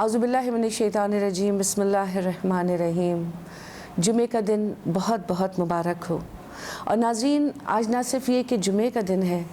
औज़ुबिल्लाहि मिनश्शैतानिर्रजीम बिस्मिल्लाहिर्रहमानिर्रहीम। जुमे का दिन बहुत बहुत मुबारक हो। और नाज़रीन, आज ना सिर्फ ये कि जुमे का दिन है,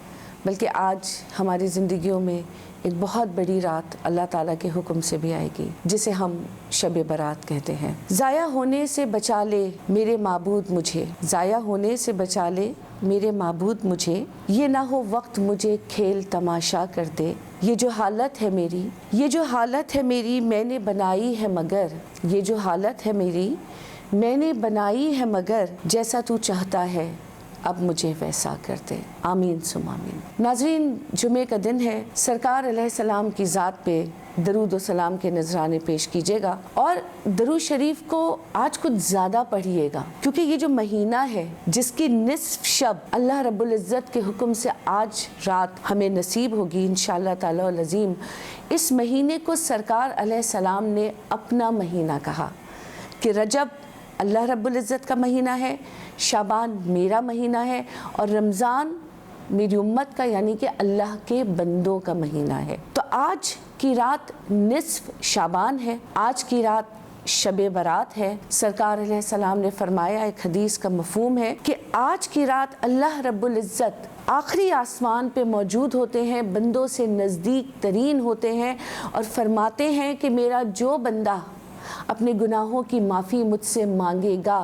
बल्कि आज हमारी ज़िंदगियों में एक बहुत बड़ी रात अल्लाह ताला के हुक्म से भी आएगी, जिसे हम शब बारात कहते हैं। ज़ाया होने से बचा ले मेरे माबूद मुझे, ज़ाया होने से बचा ले मेरे माबूद मुझे, ये ना हो वक्त मुझे खेल तमाशा कर दे। ये जो हालत है मेरी, ये जो हालत है मेरी मैंने बनाई है मगर, ये जो हालत है मेरी मैंने बनाई है मगर, जैसा तू चाहता है अब मुझे वैसा कर दे। आमीन सुम आमीन। नाज़रीन, जुमे का दिन है। सरकार अलैहिस्सलाम की ज़ात पे दरूद व सलाम के नजराने पेश कीजिएगा और दरूद शरीफ को आज कुछ ज़्यादा पढ़िएगा, क्योंकि ये जो महीना है जिसकी निस्फ शब अल्लाह रब्बुल इज़्ज़त के हुक्म से आज रात हमें नसीब होगी इंशाअल्लाह ताला अल अज़ीम। इस महीने को सरकार अलैहिस्सलाम ने अपना महीना कहा कि रजब अल्लाह रब्बुल इज़्ज़त का महीना है, शाबान मेरा महीना है और रमज़ान मेरी उम्मत का यानी कि अल्लाह के बंदों का महीना है। तो आज की रात निस्फ शाबान है, आज की रात शब बारात है। सरकार अलैहिस्सलाम ने फरमाया, एक हदीस का मफहूम है कि आज की रात अल्लाह रब्बुल इज़्ज़त आखिरी आसमान पे मौजूद होते हैं, बंदों से नज़दीक तरीन होते हैं और फरमाते हैं कि मेरा जो बंदा अपने गुनाहों की माफ़ी मुझसे मांगेगा,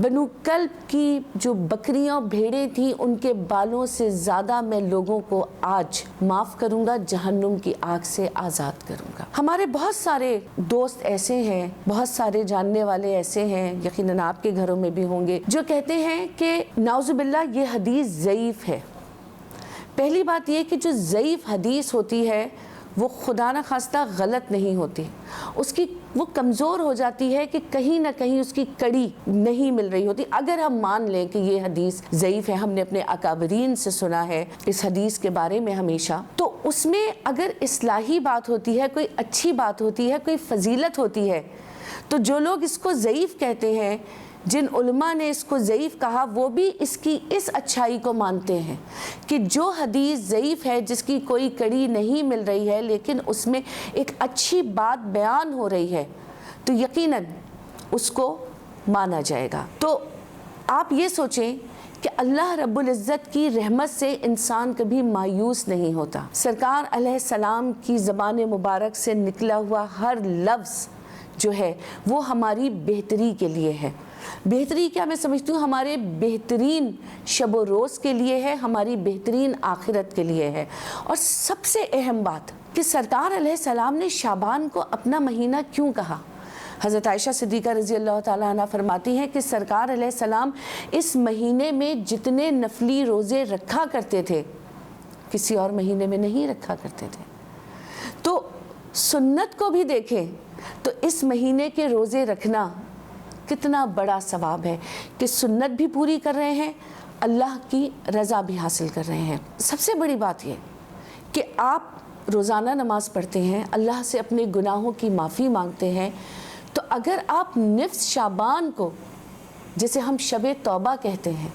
बनु कल्ब की जो बकरियां भेड़ें थीं उनके बालों से ज़्यादा मैं लोगों को आज माफ़ करूँगा, जहन्नुम की आग से आज़ाद करूँगा। हमारे बहुत सारे दोस्त ऐसे हैं, बहुत सारे जानने वाले ऐसे हैं, यकीनन आपके घरों में भी होंगे, जो कहते हैं कि नाउज़ुबिल्लाह ये हदीस ज़ईफ़ है। पहली बात ये कि जो ज़ईफ़ हदीस होती है वो खुदा न खास्ता गलत नहीं होती, उसकी वो कमज़ोर हो जाती है कि कहीं ना कहीं उसकी कड़ी नहीं मिल रही होती। अगर हम मान लें कि ये हदीस ज़ईफ़ है, हमने अपने अकाबरीन से सुना है इस हदीस के बारे में हमेशा, तो उसमें अगर इस्लाही बात होती है, कोई अच्छी बात होती है, कोई फजीलत होती है, तो जो लोग इसको ज़ईफ़ कहते हैं, जिन उलमा ने इसको ज़ईफ़ कहा, वो भी इसकी इस अच्छाई को मानते हैं कि जो हदीस ज़ईफ़ है, जिसकी कोई कड़ी नहीं मिल रही है, लेकिन उसमें एक अच्छी बात बयान हो रही है, तो यकीनन उसको माना जाएगा। तो आप ये सोचें कि अल्लाह रब्बुल इज़्ज़त की रहमत से इंसान कभी मायूस नहीं होता। सरकार अलैहिस्सलाम की ज़बान मुबारक से निकला हुआ हर लफ्ज़ जो है वो हमारी बेहतरी के लिए है। बेहतरी क्या मैं समझती हूँ, हमारे बेहतरीन शब व रोज़ के लिए है, हमारी बेहतरीन आखिरत के लिए है। और सबसे अहम बात कि सरकार अलैहिस्सलाम ने शाबान को अपना महीना क्यों कहा। हज़रत आयशा सिद्दीक़ा रज़ी अल्लाह ताला अन्हा फरमाती हैं कि सरकार अलैहिस्सलाम इस महीने में जितने नफली रोज़े रखा करते थे, किसी और महीने में नहीं रखा करते थे। तो सुन्नत को भी देखें तो इस महीने के रोज़े रखना कितना बड़ा सवाब है कि सुन्नत भी पूरी कर रहे हैं, अल्लाह की रज़ा भी हासिल कर रहे हैं। सबसे बड़ी बात ये कि आप रोज़ाना नमाज़ पढ़ते हैं, अल्लाह से अपने गुनाहों की माफ़ी मांगते हैं, तो अगर आप निफ्स शाबान को, जिसे हम शब तौबा कहते हैं,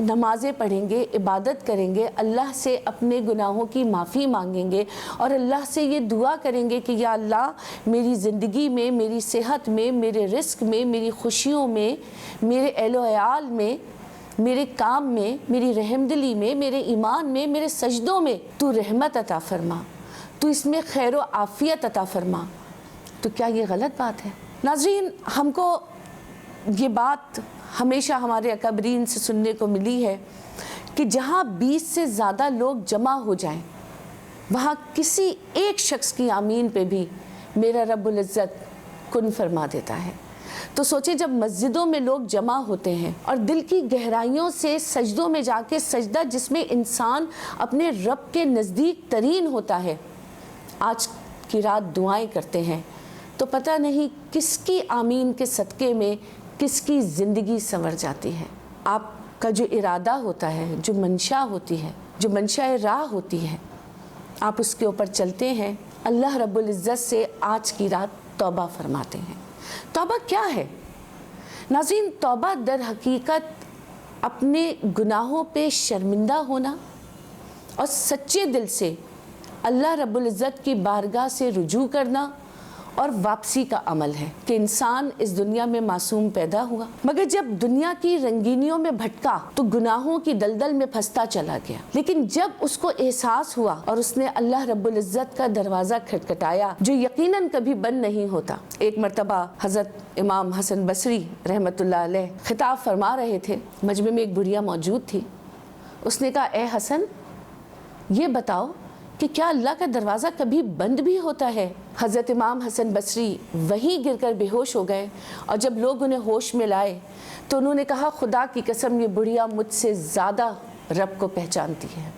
नमाज़ें पढ़ेंगे, इबादत करेंगे, अल्लाह से अपने गुनाहों की माफ़ी मांगेंगे और अल्लाह से ये दुआ करेंगे कि या अल्लाह मेरी ज़िंदगी में, मेरी सेहत में, मेरे रिस्क में, मेरी खुशियों में, मेरे एहलो अयाल में, मेरे काम में, मेरी रहमदिली में, मेरे ईमान में, मेरे सजदों में तू रहमत अता फरमा, तू इसमें खैर व आफ़ियत अता फरमा। तो क्या ये गलत बात है? नाज़रीन, हमको ये बात हमेशा हमारे अकाबरीन से सुनने को मिली है कि जहाँ 20 से ज़्यादा लोग जमा हो जाएं, वहाँ किसी एक शख्स की आमीन पे भी मेरा रब्बुल इज़्ज़त कुन फरमा देता है। तो सोचें, जब मस्जिदों में लोग जमा होते हैं और दिल की गहराइयों से सजदों में जाके, सजदा जिसमें इंसान अपने रब के नज़दीक तरीन होता है, आज की रात दुआएं करते हैं, तो पता नहीं किसकी आमीन के सदक़े में किसकी ज़िंदगी संवर जाती है। आपका जो इरादा होता है, जो मंशा होती है, जो मंशाए राह होती है, आप उसके ऊपर चलते हैं, अल्लाह रब्बुल इज़्ज़त से आज की रात तौबा फरमाते हैं। तौबा क्या है नाज़रीन? तौबा दर हकीकत अपने गुनाहों पे शर्मिंदा होना और सच्चे दिल से अल्लाह रब्बुल इज़्ज़त की बारगाह से रुजू करना और वापसी का अमल है कि इंसान इस दुनिया में मासूम पैदा हुआ, मगर जब दुनिया की रंगीनियों में भटका तो गुनाहों की दलदल में फंसता चला गया। लेकिन जब उसको एहसास हुआ और उसने अल्लाह रब्बुल इज़्ज़त का दरवाज़ा खटखटाया, जो यकीनन कभी बंद नहीं होता। एक मरतबा हज़रत इमाम हसन बसरी रहमतुल्लाह अलैह खिताब फरमा रहे थे, मजमे में एक बुढ़िया मौजूद थी। उसने कहा, ए हसन, ये बताओ कि क्या अल्लाह का दरवाज़ा कभी बंद भी होता है? हज़रत इमाम हसन बसरी वहीं गिरकर बेहोश हो गए और जब लोग उन्हें होश में लाए तो उन्होंने कहा, खुदा की कसम, ये बुढ़िया मुझसे ज़्यादा रब को पहचानती है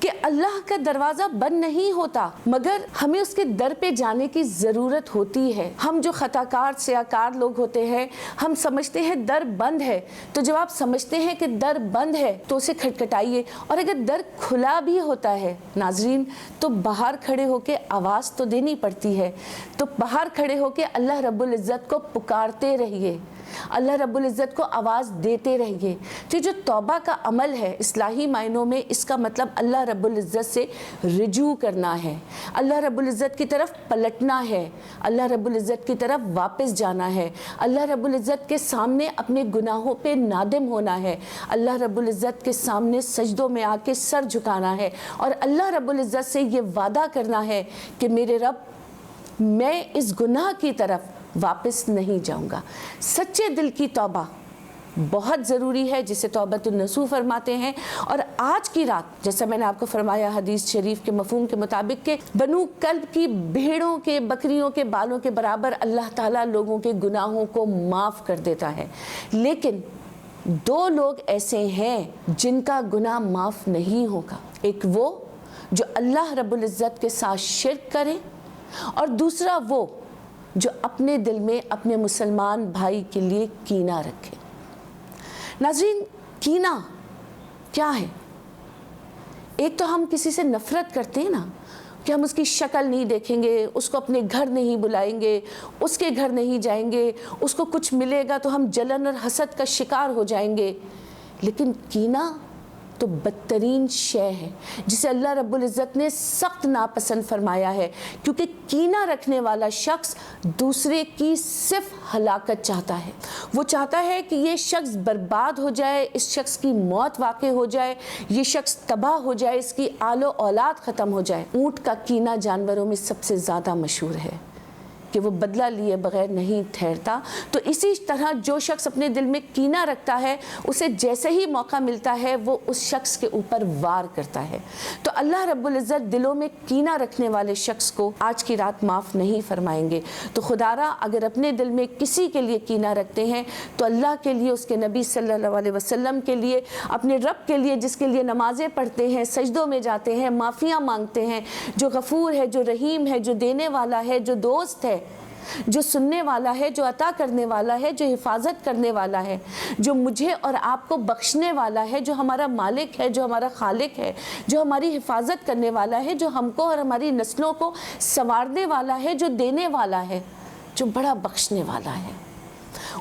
कि अल्लाह का दरवाज़ा बंद नहीं होता, मगर हमें उसके दर पे जाने की ज़रूरत होती है। हम जो ख़ताकार सियाकार लोग होते हैं, हम समझते हैं दर बंद है, तो जब आप समझते हैं कि दर बंद है तो उसे खटखटाइए, और अगर दर खुला भी होता है नाजरीन तो बाहर खड़े होके आवाज़ तो देनी पड़ती है। तो बाहर खड़े होके अल्लाह रब्बुल इज़्ज़त को पुकारते रहिए, अल्लाह रब्बुल इज़्ज़त को आवाज़ देते रहिए। तो जो तौबा का अमल है इस्लाही मायनों में, इसका मतलब अल्लाह रब्बुल इज़्ज़त से रुजू करना है, अल्लाह रब्बुल इज़्ज़त की तरफ पलटना है, अल्लाह रब्बुल इज़्ज़त की तरफ वापस जाना है, अल्लाह रब्बुल इज़्ज़त के सामने अपने गुनाहों पे नादिम होना है, अल्लाह रब्बुल इज़्ज़त के सामने सजदों में आके सर झुकाना है और अल्लाह रब्बुल इज़्ज़त से ये वादा करना है कि मेरे रब, मैं इस गुनाह की तरफ वापस नहीं जाऊंगा। सच्चे दिल की तौबा बहुत ज़रूरी है, जिसे तौबतुन नसूह फरमाते हैं। और आज की रात, जैसा मैंने आपको फरमाया हदीस शरीफ के मफहूम के मुताबिक के बनु कल्ब की भेड़ों के बकरियों के बालों के बराबर अल्लाह ताला लोगों के गुनाहों को माफ़ कर देता है। लेकिन दो लोग ऐसे हैं जिनका गुनाह माफ़ नहीं होगा। एक वो जो अल्लाह रब्बुल इज़्ज़त के साथ शिर्क करे, और दूसरा वो जो अपने दिल में अपने मुसलमान भाई के लिए कीना रखे। नाज़रीन, कीना क्या है? एक तो हम किसी से नफ़रत करते हैं ना, कि हम उसकी शक्ल नहीं देखेंगे, उसको अपने घर नहीं बुलाएंगे, उसके घर नहीं जाएंगे, उसको कुछ मिलेगा तो हम जलन और हसद का शिकार हो जाएंगे। लेकिन कीना तो बदतरीन शय है जिसे अल्लाह रब्बुल इज़्ज़त ने सख्त नापसंद फरमाया है, क्योंकि कीना रखने वाला शख्स दूसरे की सिर्फ हलाकत चाहता है। वो चाहता है कि ये शख्स बर्बाद हो जाए, इस शख्स की मौत वाक़ई हो जाए, ये शख्स तबाह हो जाए, इसकी आलो औलाद ख़त्म हो जाए। ऊँट का कीना जानवरों में सबसे ज़्यादा मशहूर है कि वो बदला लिए बगैर नहीं ठहरता। तो इसी तरह जो शख्स अपने दिल में कीना रखता है, उसे जैसे ही मौका मिलता है वो उस शख्स के ऊपर वार करता है। तो अल्लाह रब्बुल इज़्ज़त दिलों में कीना रखने वाले शख्स को आज की रात माफ़ नहीं फरमाएंगे। तो खुदारा, अगर अपने दिल में किसी के लिए कीना रखते हैं तो अल्लाह के लिए, उसके नबी सल्लल्लाहु अलैहि वसल्लम के लिए, अपने रब के लिए जिसके लिए नमाज़ें पढ़ते हैं, सजदों में जाते हैं, माफ़ियाँ मांगते हैं, जो गफ़ूर है, जो रहीम है, जो देने वाला है, जो दोस्त है, जो सुनने वाला है, जो अता करने वाला है, जो हिफाजत करने वाला है, जो मुझे और आपको बख्शने वाला है, जो हमारा मालिक है, जो हमारा खालिक है, जो हमारी हिफाजत करने वाला है, जो हमको और हमारी नस्लों को संवारने वाला है, जो देने वाला है, जो बड़ा बख्शने वाला है,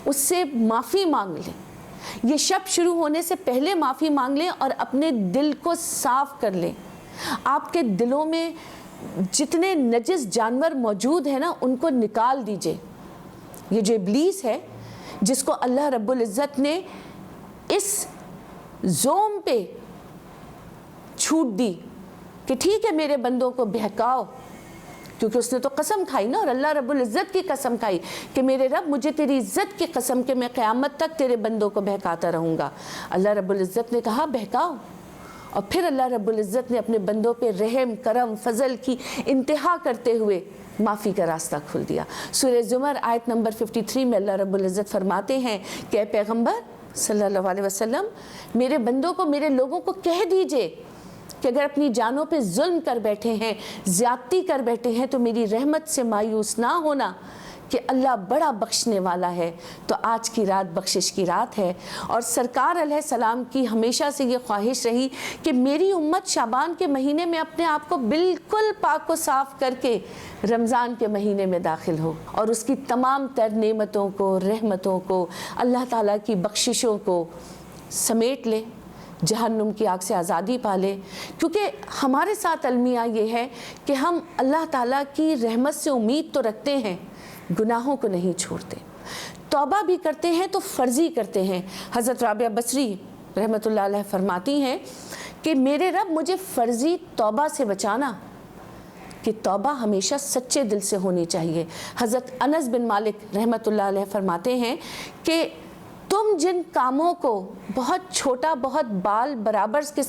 उससे माफ़ी मांग लें। ये शब्द शुरू होने से पहले माफ़ी मांग लें और अपने दिल को साफ़ कर लें। आपके दिलों में जितने नजिस जानवर मौजूद हैं ना, उनको निकाल दीजिए। ये जो इब्लीस है, जिसको अल्लाह रब्बुल इज़्ज़त ने इस ज़ोम पे छूट दी कि ठीक है मेरे बंदों को बहकाओ, क्योंकि उसने तो कसम खाई ना, और अल्लाह रब्बुल इज़्ज़त की कसम खाई कि मेरे रब, मुझे तेरी इज़्ज़त की कसम के मैं क़यामत तक तेरे बंदों को बहकाता रहूँगा। अल्लाह रब्बुल इज़्ज़त ने कहा बहकाओ, और फिर अल्लाह रब्बुल इज़्ज़त ने अपने बंदों पे रहम, करम, फ़ज़ल की इंतहा करते हुए माफ़ी का रास्ता खोल दिया। सूरह ज़ुमर आयत नंबर 53 में अल्लाह रब्बुल इज़्ज़त फरमाते हैं कि ऐ पैगम्बर सल्लल्लाहु अलैहि वसल्लम, मेरे बंदों को, मेरे लोगों को कह दीजिए कि अगर अपनी जानों पे जुल्म कर बैठे हैं, ज़्यादती कर बैठे हैं, तो मेरी रहमत से मायूस ना होना कि अल्लाह बड़ा बख्शने वाला है। तो आज की रात बख्शिश की रात है, और सरकार अलैहिस्सलाम की हमेशा से ये ख्वाहिश रही कि मेरी उम्मत शाबान के महीने में अपने आप को बिल्कुल पाक व साफ़ करके रमज़ान के महीने में दाखिल हो और उसकी तमाम तर नेमतों को, रहमतों को, अल्लाह ताला की बख्शिशों को समेट ले। जहन्नुम की आग से आज़ादी पा ले, क्योंकि हमारे साथ अलमिया ये है कि हम अल्लाह ताला की रहमत से उम्मीद तो रखते हैं, गुनाहों को नहीं छोड़ते, तौबा भी करते हैं तो फ़र्ज़ी करते हैं। हज़रत राबिया बसरी रहमतुल्लाह अलैह फरमाती हैं कि मेरे रब मुझे फ़र्ज़ी तौबा से बचाना, कि तौबा हमेशा सच्चे दिल से होनी चाहिए। हज़रत अनस बिन मालिक रहमतुल्लाह अलैह फरमाते हैं कि तुम जिन कामों को बहुत छोटा, बहुत बाल बराबर के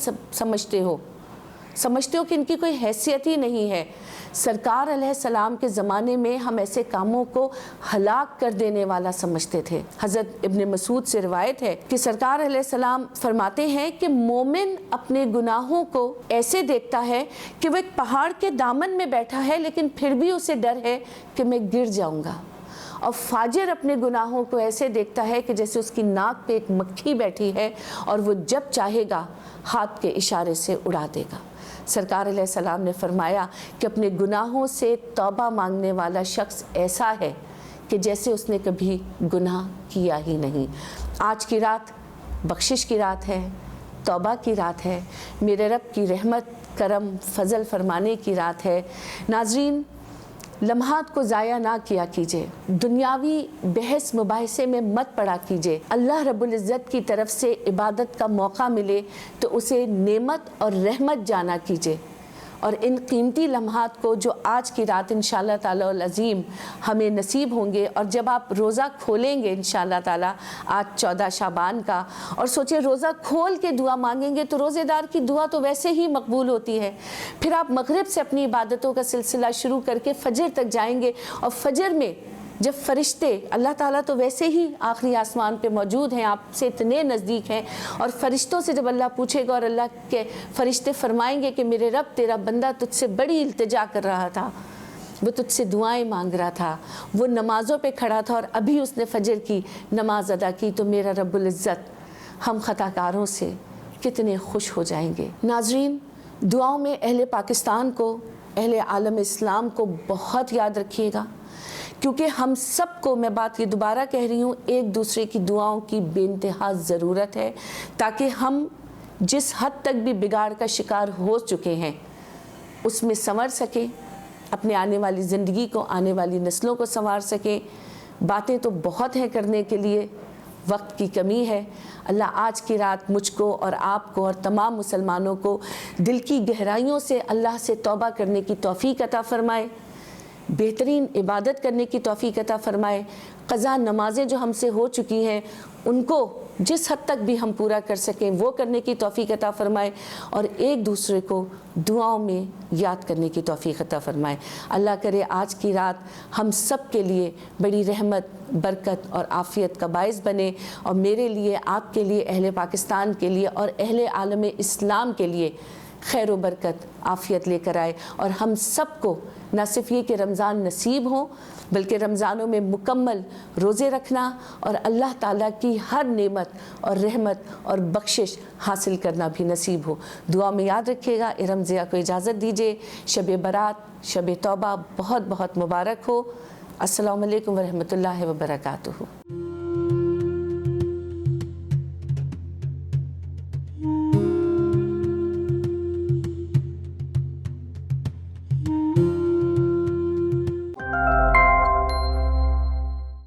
समझते हो कि इनकी कोई हैसियत ही नहीं है, सरकार अलैहिस्सलाम के ज़माने में हम ऐसे कामों को हलाक कर देने वाला समझते थे। हज़रत इब्न मसूद से रिवायत है कि सरकार अलैहिस्सलाम फरमाते हैं कि मोमिन अपने गुनाहों को ऐसे देखता है कि वो एक पहाड़ के दामन में बैठा है, लेकिन फिर भी उसे डर है कि मैं गिर जाऊंगा। और फाजिर अपने गुनाहों को ऐसे देखता है कि जैसे उसकी नाक पे एक मक्खी बैठी है और वो जब चाहेगा हाथ के इशारे से उड़ा देगा। सरकार अलैहिस्सलाम ने फरमाया कि अपने गुनाहों से तौबा मांगने वाला शख्स ऐसा है कि जैसे उसने कभी गुनाह किया ही नहीं। आज की रात बख्शिश की रात है, तौबा की रात है, मेरे रब की रहमत, करम, फजल फरमाने की रात है। नाज़रीन, लम्हात को ज़ाया ना किया कीजिए, दुनियावी बहस मुबाहिसे में मत पड़ा कीजिए। अल्लाह रब्बुल इज़्ज़त की तरफ से इबादत का मौका मिले तो उसे नेमत और रहमत जाना कीजिए, और इन कीमती लम्हात को जो आज की रात इंशाअल्लाह ताला अल अज़ीम हमें नसीब होंगे, और जब आप रोज़ा खोलेंगे इंशाअल्लाह ताला आज 14 शाबान का, और सोचिए रोज़ा खोल के दुआ मांगेंगे तो रोज़ेदार की दुआ तो वैसे ही मकबूल होती है। फिर आप मगरिब से अपनी इबादतों का सिलसिला शुरू करके फ़जर तक जाएंगे, और फ़जर में जब फ़रिश्ते, अल्लाह ताला तो वैसे ही आखिरी आसमान पे मौजूद हैं, आपसे इतने नज़दीक हैं, और फ़रिश्तों से जब अल्लाह पूछेगा और अल्लाह के फ़रिश्ते फरमाएंगे कि मेरे रब तेरा बंदा तुझसे बड़ी इल्तिजा कर रहा था, वो तुझसे दुआएं मांग रहा था, वो नमाज़ों पे खड़ा था और अभी उसने फ़जर की नमाज अदा की, तो मेरा रब्बुल इज़्ज़त हम ख़ताकारों से कितने खुश हो जाएंगे। नाज़रीन, दुआओं में अहले पाकिस्तान को, अहले आलम इस्लाम को बहुत याद रखिएगा, क्योंकि हम सबको, मैं बात ये दोबारा कह रही हूँ, एक दूसरे की दुआओं की बेइंतहा ज़रूरत है, ताकि हम जिस हद तक भी बिगाड़ का शिकार हो चुके हैं उसमें संवर सकें, अपने आने वाली ज़िंदगी को, आने वाली नस्लों को संवार सकें। बातें तो बहुत हैं करने के लिए, वक्त की कमी है। अल्लाह आज की रात मुझको और आपको और तमाम मुसलमानों को दिल की गहराइयों से अल्लाह से तौबा करने की तौफीक अता फ़रमाए, बेहतरीन इबादत करने की तौफीक अता फ़रमाए। क़ज़ा नमाज़ें जो हमसे हो चुकी हैं उनको जिस हद तक भी हम पूरा कर सकें वो करने की तौफीक अता फ़रमाए, और एक दूसरे को दुआओं में याद करने की तौफीक अता फ़रमाए। अल्लाह करे आज की रात हम सब के लिए बड़ी रहमत, बरकत और आफ़ियत का बाइस बने, और मेरे लिए, आपके लिए, अहले पाकिस्तान के लिए और अहले आलम इस्लाम के लिए खैर व बरकत, आफ़ियत लेकर आए, और हम सबको न सिर्फ ये कि रमज़ान नसीब हो, बल्कि रमज़ानों में मुकम्मल रोज़े रखना और अल्लाह ताला की हर नेमत और रहमत और बख्शिश हासिल करना भी नसीब हो। दुआ में याद रखिएगा। इरम ज़िया को इजाज़त दीजिए। शब बरात, शब तौबा बहुत बहुत मुबारक हो। अस्सलामु अलैकुम व रहमतुल्लाहि व बरकातुहू।